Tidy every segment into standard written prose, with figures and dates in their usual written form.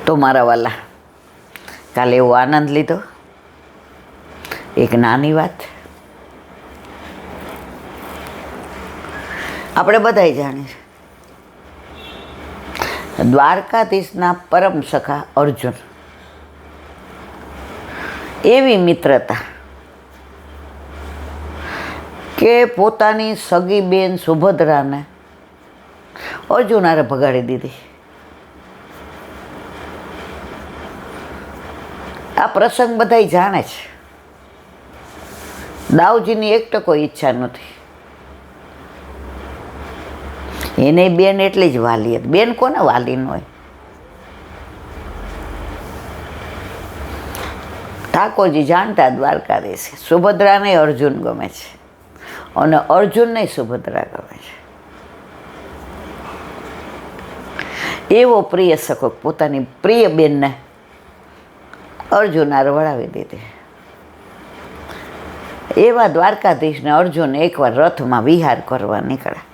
તો મારા વાલા, કાલે એવો આનંદ લીધો. એક નાની વાત આપણે બધાય જાણીએ, દ્વારકાધીશના પરમ સખા અર્જુન, એવી મિત્રતા કે પોતાની સગી બેન સુભદ્રાને અર્જુન હારે ભગાડી દીધી. આ પ્રસંગ બધાય જાણે છે. દાઉજીની 1% ઈચ્છા નથી. એને બેન એટલી જ વાલી હતી. બેન કોને વાલી ન હોય? ઠાકોરજી જાણતા દ્વારકાધીશ સુભદ્રાને અર્જુન ગમે છે અને અર્જુનને સુભદ્રા ગમે છે. એવો પ્રિય સખો પોતાની પ્રિય બેનને અર્જુન હારે વળાવી દીધી. એવા દ્વારકાધીશને અર્જુન એકવાર રથમાં વિહાર કરવા નીકળ્યા.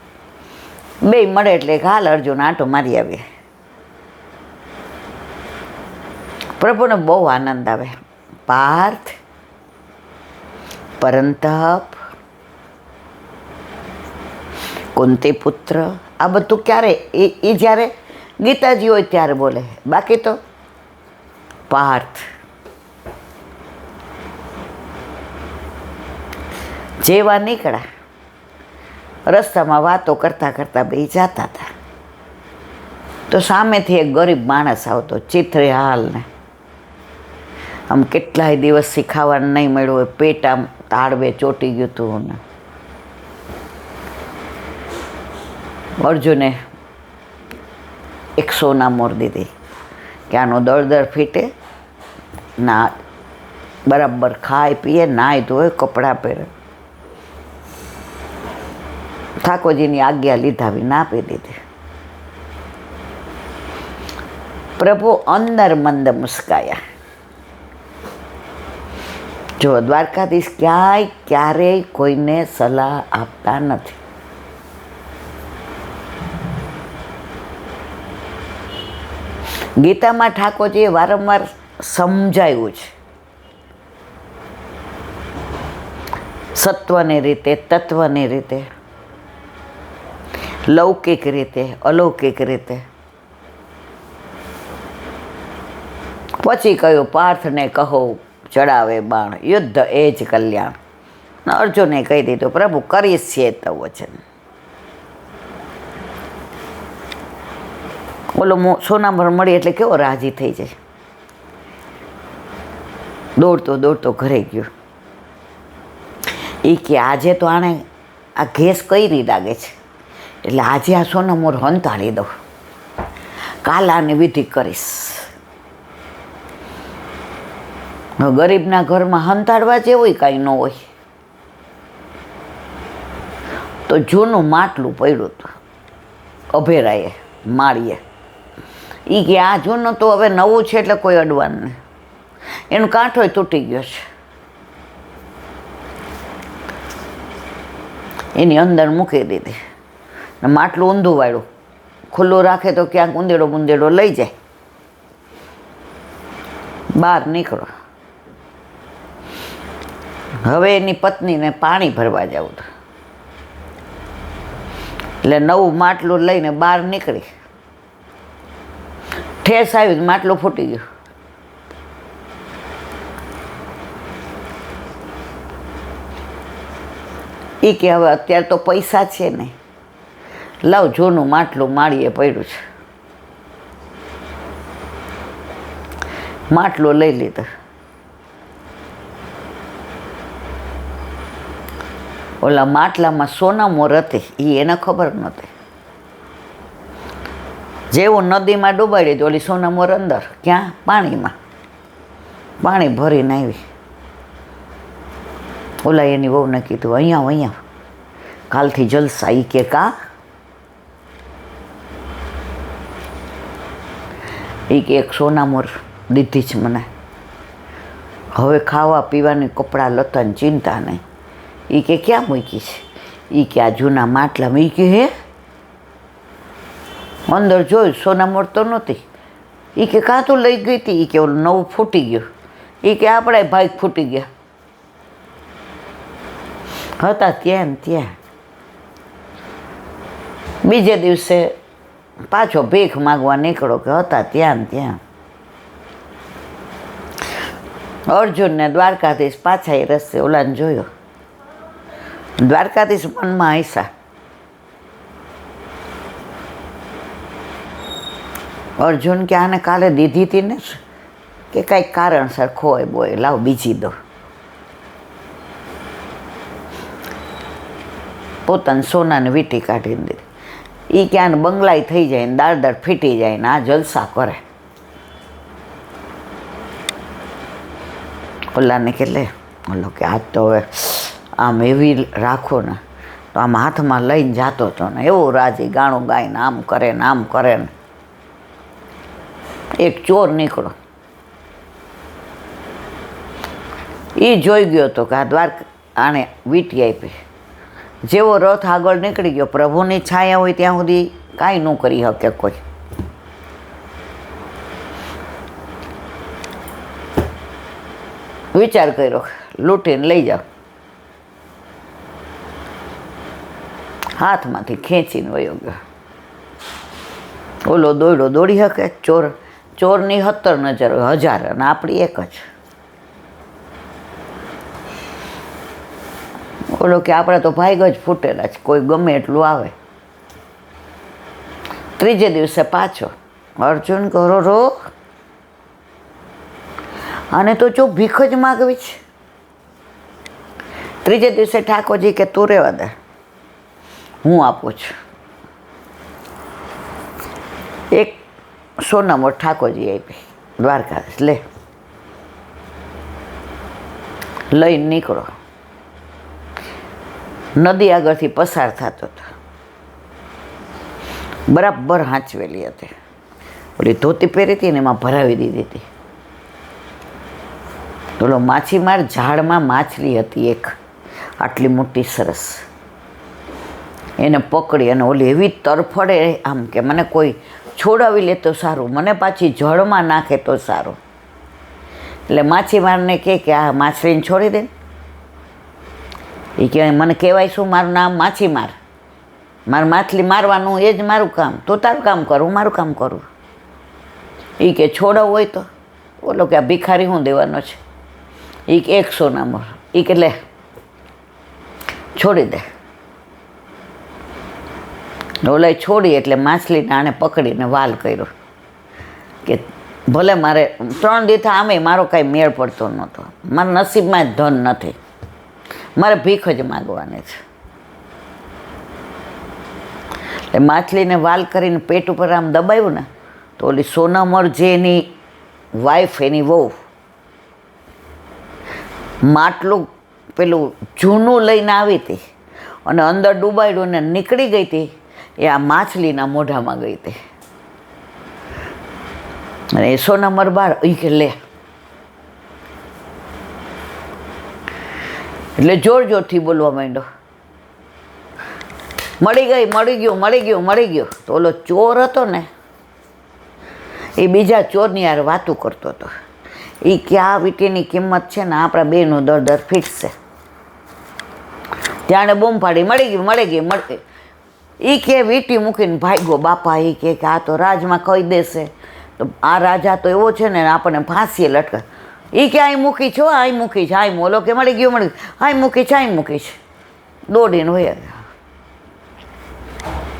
બે મળે એટલે હાલ અર્જુન આંટો મારી આવે. પ્રભુને બહુ આનંદ આવે. પાર્થ, પરંતપ, કુંતી પુત્ર, આ બધું ક્યારે એ જ્યારે ગીતાજી હોય ત્યારે બોલે. બાકી તો પાર્થ જેવા નીકળ્યા, રસ્તામાં વાતો કરતા કરતા બે જતા હતા તો સામેથી એક ગરીબ માણસ આવતો, ચિત્રે હાલ ને આમ કેટલાય દિવસથી ખાવાનું નહીં મળ્યું હોય, પેટ આમ તાળવે ચોંટી ગયું હતું ને અર્જુને એક સોના મોર દીધી કે આનો દળદર ફીટે ના, બરાબર ખાય પીએ, નાય ધોય, કપડાં પહેરે. ઠાકોરજીની આજ્ઞા લીધા વિના આપી દીધી. પ્રભુ અંદર મંદ મુસ્કાયા. જો દ્વારકાધીશ ક્યારેય કોઈને સલાહ આપતા નથી. ગીતામાં ઠાકોરજીએ વારંવાર સમજાયું છે, સત્વની રીતે, તત્વની રીતે, લૌકિક રીતે, અલૌકિક રીતે. પછી કહ્યું, પાર્થને કહો ચડાવે બાણ, યુદ્ધ એ જ કલ્યાણ. અર્જુને કહી દીધું, પ્રભુ કરીશ છે તો વચન. ઓલો સોનામર મળી એટલે કેવો રાજી થઈ જાય. દોડતો દોડતો ઘરે ગયો. એ કે આજે તો આણે આ ઘેસ કઈ લાગે છે, એટલે આજે આ સોનામોર હંતાડી દઉં, કાલ આની વિધિ કરીશ. ગરીબના ઘરમાં હંતાડવા જેવું કાંઈ ન હોય. તો જૂનું માટલું પડ્યું હતું અભેરાએ માળીએ. એ કે આ જૂનું તો હવે નવું છે એટલે કોઈ અડવાનું નહીં. એનો કાંઠો તૂટી ગયો છે. એની અંદર મૂકી દીધી ને માટલું ઊંધું વાળ્યું. ખુલ્લું રાખે તો ક્યાંક ઊંદેડો બુંદેડો લઈ જાય. બહાર નીકળો. હવે એની પત્નીને પાણી ભરવા જવું હતું એટલે નવું માટલું લઈને બહાર નીકળી. ઠેસ આવી, માટલું ફૂટી ગયું. એ કે હવે અત્યારે તો પૈસા છે નહીં, લાવ જૂનું માટલું માળીએ પડ્યું છે. માટલું લઈ લીધું. ઓલા માટલામાં સોનામોર હતી એ એને ખબર નહોતી. જેવું નદીમાં ડૂબાડી તો ઓલી સોનામોર અંદર, ક્યાં? પાણીમાં. પાણી ભરીને આવી. ઓલા એની વહુને કીધું, અહીંયા કાલથી જલસા. ઈ કે કા? એ કે એક સોનામોર દીધી જ મને, હવે ખાવા પીવાની, કપડાં લતાની ચિંતા નહીં. એ કે ક્યાં મૂકી છે? એ કે આ જૂના માટલામાં. એ કે હે? અંદર જોયું, સોનામોર તો નહોતી. એ કે કાં તું લઈ ગઈ હતી? એ કે ઓલું નવું ફૂટી ગયું. એ કે આપણા ભાઈ ફૂટી ગયા હતા ત્યાં ને ત્યાં. બીજે દિવસે પાછો ભીખ માગવા નીકળો કે હતા ત્યાં ને ત્યાં. અર્જુનને દ્વારકાધીશ પાછા એ રસ્તે ઓલાને જોયો. દ્વારકાધીશ મનમાં હસ્યા. અર્જુન કે આને કાલે દીધી હતી ને કે કાંઈક કારણસર ખોય બોય, લાવ બીજી દો. પોતાની સોનાની વીંટી કાઢી દીધી. એ કે આને બંગલાઈ થઈ જાય ને દાળ ફીટી જાય ને આ જલસા કરે. ઓલાને કે લે, ઓલો કે આ તો હવે આમ એવી રાખો ને તો આમ હાથમાં લઈને જાતો હતો ને એવું રાજી ગાણું ગાઈને આમ કરે ને આમ કરે ને. એક ચોર નીકળો. એ જોઈ ગયો તો કે આ દ્વારકા આણે વીંટી આપી. જેવો રથ આગળ નીકળી ગયો, પ્રભુની છાયા હોય ત્યાં સુધી કાંઈ ન કરી શકે કોઈ. વિચાર કર્યો લૂંટીને લઈ જાઓ. હાથમાંથી ખેંચીને વયો ગયો. ઓલો દોડી શકે? ચોરની 70 નજર, 1000 અને આપણી એક જ. ઓલો કે આપણે તો ભાઈગ જ ફૂટેલા છે, કોઈ ગમે એટલું આવે. ત્રીજે દિવસે પાછો અર્જુન કરો રો, આને તો જો ભીખ જ માગવી છે. ત્રીજે દિવસે ઠાકોરજી કે તું રહેવા દે, હું આપું છું. એક સોનામોર ઠાકોરજી આપી. દ્વારકાધીશ લે, લઈને નીકળો. નદી આગળથી પસાર થતો હતો. બરાબર હાંચવેલી હતી. ઓલી ધોતી પહેરી હતી ને એમાં ભરાવી દીધી હતી. ઓલો માછીમાર ઝાડમાં માછલી હતી એક આટલી મોટી સરસ. એને પકડી અને ઓલી એવી તરફડે આમ કે મને કોઈ છોડાવી લે તો સારું, મને પાછી જળમાં નાખે તો સારું. એટલે માછીમારને કે આ માછલીને છોડી દે. એ કહેવાય મને કહેવાય શું, મારું નામ માછીમાર, મારે માછલી મારવાનું એ જ મારું કામ, તું તારું કામ કર, હું મારું કામ કરું. એ કે છોડાવ હોય તો. બોલો કે આ ભિખારી શું દેવાનો છે? એ કે 100 ના મોર. એ કે લે છોડી દે. ઓલાએ છોડી એટલે માછલીને આણે પકડીને વાલ કર્યો કે ભલે મારે 3 દીથા આમે મારો કાંઈ મેળ પડતો નહોતો, મારા નસીબમાં જ ધન નથી, મારે ભીખ જ માગવાની છે. એટલે માછલીને વાલ કરીને પેટ ઉપર આમ દબાવ્યું ને તો ઓલી સોનામર જે એની વાઈફ, એની વહુ, માટલું પેલું જૂનું લઈને આવી હતી અને અંદર ડૂબાડ્યું ને નીકળી ગઈ હતી. એ આ માછલીના મોઢામાં ગઈ હતી. અને એ સોનામર બાર એ કે લે. એટલે જોરથી બોલવા માંડ્યો, મળી ગઈ, મળી ગયું, મળી ગયું, મળી ગયું. તો ઓલો ચોર હતો ને એ બીજા ચોરની યાર વાતું કરતો હતો. એ કે આ વીંટીની કિંમત છે ને આપણા બેનું દર ફીટશે. ત્યાં બૂમ પાડી મળી ગયું, મળી ગયું, મળી. એ કે વીંટી મૂકીને ભાગ્યો બાપા. એ કે આ તો રાજમાં કહી દેશે તો આ રાજા તો એવો છે ને આપણને ફાંસીએ લટકા. એ કે અહીં મૂકી છો, અહીં મૂકી છે, અહીં મોલો કે મળી ગયો, મળી ગયું, અહીં મૂકી છે, અહીં મૂકી છે. દોડીને હોય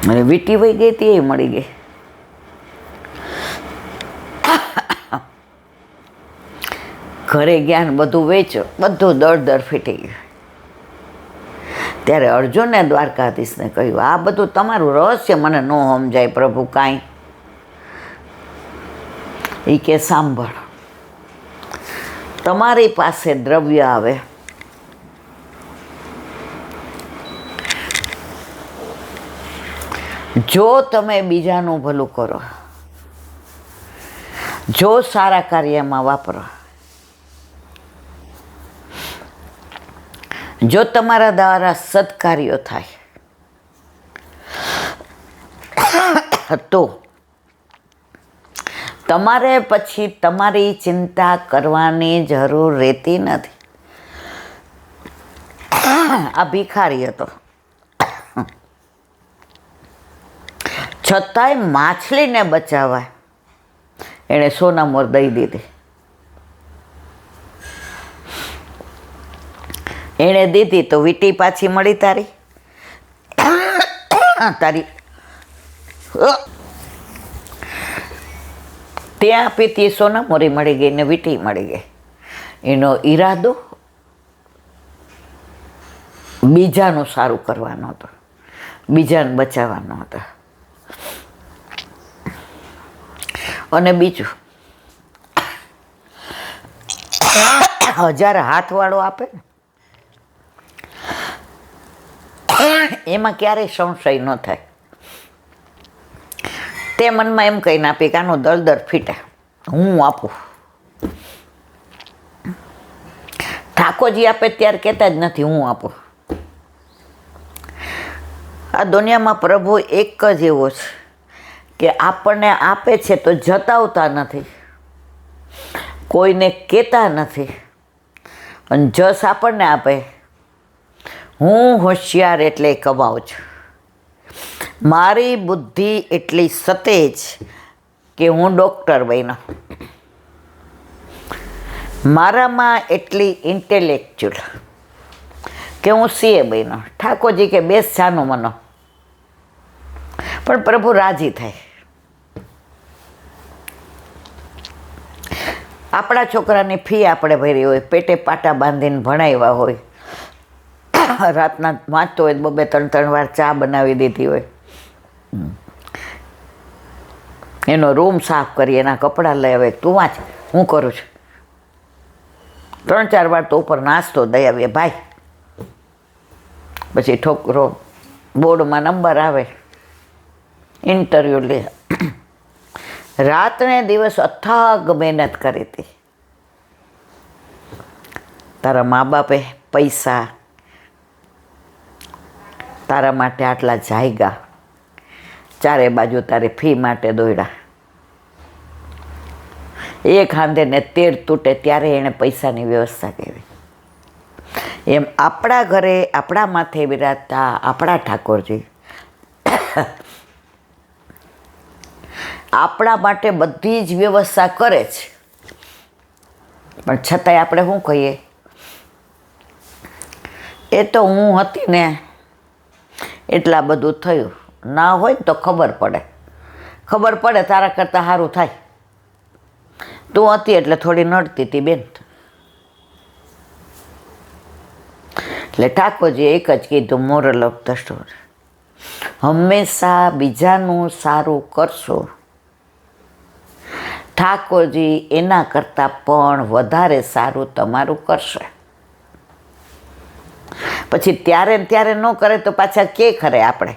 અને વીંટી વહી ગઈ હતી, એ મળી ગઈ. ઘરે ગયા ને બધું વેચ્યો, બધું દર ફીટી ગયું. ત્યારે અર્જુને દ્વારકાધીશને કહ્યું આ બધું તમારું રહસ્ય મને ન સમજાય પ્રભુ કાંઈ. એ કે સાંભળ, તમારી પાસે દ્રવ્ય આવે, જો તમે બીજાનું ભલું કરો, જો સારા કાર્યમાં વાપરો, જો તમારા દ્વારા સત્કાર્યો થાય તમારે પછી તમારી ચિંતા કરવાની જરૂર રહેતી નથી. આ ભિખારી હતો, છતાંય માછલીને બચાવવા એણે સોનામોર દઈ દીધી. એણે દીધી તો વીંટી પાછી મળી તારી. ત્યાં પીતી સોનામોરી મળી ગઈ ને વીંટી મળી ગઈ. એનો ઈરાદો બીજાનું સારું કરવાનો હતો, બીજાને બચાવવાનો હતો. અને બીજું, 1000 હાથવાળો આપે ને એમાં ક્યારેય સંશય ન થાય. તે મનમાં એમ કહીને આપી કે આનું દળદર ફીટે, હું આપું. ઠાકોરજી આપે ત્યારે કહેતા જ નથી હું આપું. આ દુનિયામાં પ્રભુ એક જ એવો છે કે આપણને આપે છે તો જતાવતા નથી, કોઈને કહેતા નથી, અને જસ આપણને આપે. હું હોશિયાર એટલે કમાઉં છું, મારી બુદ્ધિ એટલી સતેજ કે હું ડૉક્ટર બન્યો, મારામાં એટલી ઇન્ટેલેક્ચ્યુઅલ કે હું સીએ બન્યો. ઠાકોરજી કે બેસ જાનું મનો, પણ પ્રભુ રાજી થાય. આપણા છોકરાની ફી આપણે ભરી હોય, પેટે પાટા બાંધીને ભણાવ્યા હોય, રાતના વાંચતો હોય 2-3 વાર ચા બનાવી દીધી હોય, એનો રૂમ સાફ કરી, એના કપડાં લઈ આવે, તું વાંચ હું કરું છું. 3-4 વાર તો ઉપર નાસ્તો દઈ આવીએ ભાઈ. પછી ઠોકરો બોર્ડમાં નંબર આવે, ઇન્ટરવ્યૂ લે. રાતને દિવસ અથાગ મહેનત કરી હતી. તારા મા બાપે પૈસા તારા માટે આટલા જાયગા, ચારે બાજુ તારી ફી માટે દોડ્યા. એક હાંધે ને 13 તૂટે ત્યારે એણે પૈસાની વ્યવસ્થા કરી. એમ આપણા ઘરે આપણા માથે બિરાજતા આપણા ઠાકોરજી આપણા માટે બધી જ વ્યવસ્થા કરે છે, પણ છતાંય આપણે શું કહીએ, એ તો હું હતી ને એટલા બધું થયું. ના હોય તો ખબર પડે તારા કરતાં સારું થાય. તું હતી એટલે થોડી નડતી હતી બેન. એટલે ઠાકોરજીએ એક જ કીધું, મોરલ ઓફ ધ સ્ટોરી, હંમેશા બીજાનું સારું કરશો, ઠાકોરજી એના કરતાં પણ વધારે સારું તમારું કરશે. પછી ત્યારે ને ત્યારે ન કરે તો પાછા કે ખરે આપણે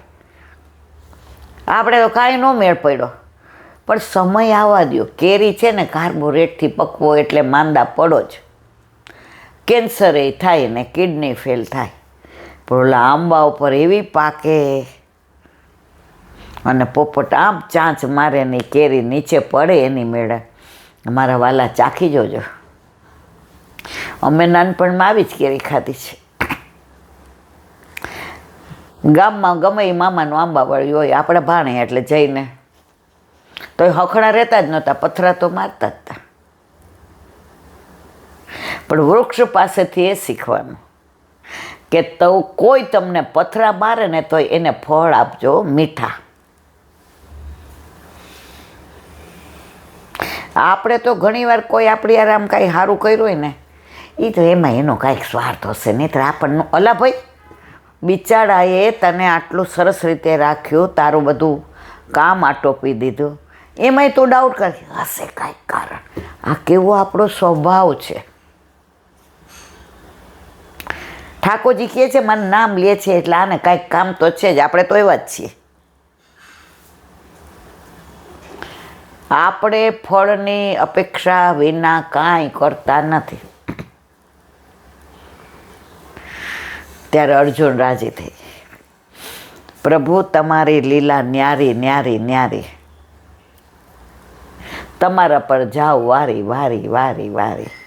તો કાંઈ ન મેળ પડ્યો. પણ સમય આવવા દો. કેરી છે ને કાર્બોરેટથી પકવો એટલે માંદા પડો જ. કેન્સર એ થાય ને કિડની ફેલ થાય, પણ ઓલા આંબા ઉપર એવી પાકે અને પોપટ આમ ચાંચ મારે ને કેરી નીચે પડે એની મેળે. મારા વાલા ચાખી જોજો. અમે નાનપણમાં આવી જ કેરી ખાધી છે. ગામમાં ગમે એ મામાનું આંબાવાળી હોય, આપણે ભાણે એટલે જઈને તો એ હખણા રહેતા જ નહોતા, પથરા તો મારતા જ હતા. પણ વૃક્ષ પાસેથી એ શીખવાનું કે તો કોઈ તમને પથરા મારે ને તો એને ફળ આપજો મીઠા. આપણે તો ઘણીવાર કોઈ આપણી આરામ કાંઈ સારું કર્યું હોય ને, એ તો એમાં એનો કાંઈક સ્વાર્થ હશે, નહીં તો આપણને અલા ભાઈ બિચારાએ તને આટલું સરસ રીતે રાખ્યું, તારું બધું કામ આટોપી દીધું, એમાંય તું ડાઉટ કરી હશે કાંઈક કારણ. આ કેવો આપણો સ્વભાવ છે. ઠાકોરજી કહે છે મને નામ લે છે એટલે આને કાંઈક કામ તો છે જ. આપણે તો એવા જ છીએ. આપણે ફળની અપેક્ષા વિના કાંઈ કરતા નથી. ત્યારે અર્જુન રાજી થઈ, પ્રભુ તમારી લીલા ન્યારી ન્યારી ન્યારી. તમારા પર જાઉં વારી વારી વારી વારી.